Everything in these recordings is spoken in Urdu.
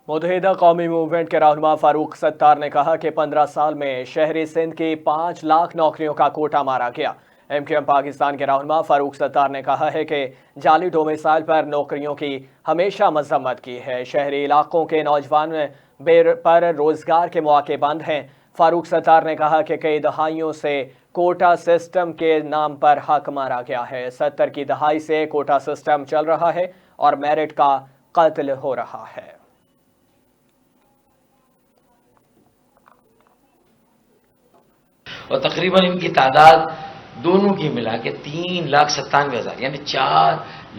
متحدہ قومی موومنٹ کے رہنما فاروق ستار نے کہا کہ 15 سال میں شہری سندھ کی 5 لاکھ نوکریوں کا کوٹا مارا گیا۔ ایم کیو ایم پاکستان کے رہنما فاروق ستار نے کہا ہے کہ جعلی ڈومیسائل پر نوکریوں کی ہمیشہ مذمت کی ہے۔ شہری علاقوں کے نوجوان پر روزگار کے مواقع بند ہیں۔ فاروق ستار نے کہا کہ کئی دہائیوں سے کوٹا سسٹم کے نام پر حق مارا گیا ہے۔ 70 کی دہائی سے کوٹا سسٹم چل رہا ہے اور میرٹ کا قتل ہو رہا ہے۔ اور تقریباً ان کی تعداد دونوں کی ملا کے 3,97,000 یعنی 4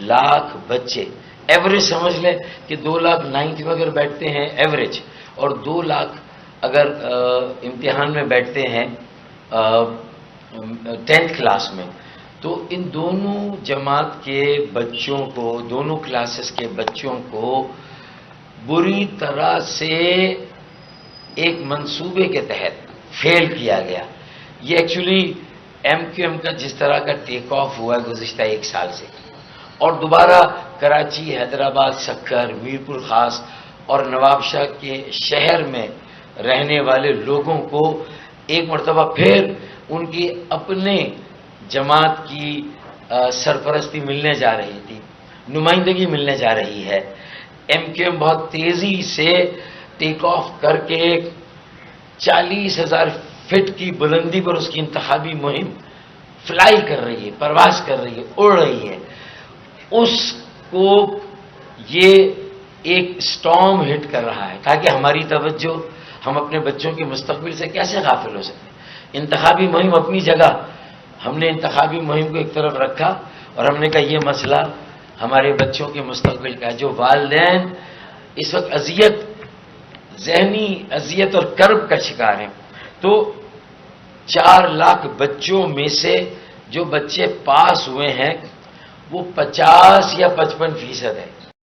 لاکھ بچے ایوریج سمجھ لیں کہ 2,90,000 میں اگر بیٹھتے ہیں ایوریج، اور 2 لاکھ اگر امتحان میں بیٹھتے ہیں 10th کلاس میں، تو ان دونوں جماعت کے بچوں کو، دونوں کلاسز کے بچوں کو بری طرح سے ایک منصوبے کے تحت فیل کیا گیا۔ یہ ایکچولی ایم کیو ایم کا جس طرح کا ٹیک آف ہوا ہے گزشتہ 1 سال سے، اور دوبارہ کراچی، حیدرآباد، سکر، میرپور خاص اور نواب شاہ کے شہر میں رہنے والے لوگوں کو ایک مرتبہ پھر ان کی اپنے جماعت کی سرپرستی ملنے جا رہی تھی، نمائندگی ملنے جا رہی ہے۔ ایم کیو ایم بہت تیزی سے ٹیک آف کر کے 40,000 فٹ کی بلندی پر اس کی انتخابی مہم فلائی کر رہی ہے، پرواز کر رہی ہے، اڑ رہی ہے۔ اس کو یہ ایک سٹارم ہٹ کر رہا ہے تاکہ ہماری توجہ ہم اپنے بچوں کے مستقبل سے کیسے غافل ہو سکتے ہیں۔ انتخابی مہم اپنی جگہ، ہم نے انتخابی مہم کو ایک طرف رکھا اور ہم نے کہا یہ مسئلہ ہمارے بچوں کے مستقبل کا ہے، جو والدین اس وقت ذہنی اذیت اور کرب کا شکار ہیں۔ تو 4 لاکھ بچوں میں سے جو بچے پاس ہوئے ہیں وہ 50 یا 55% ہے۔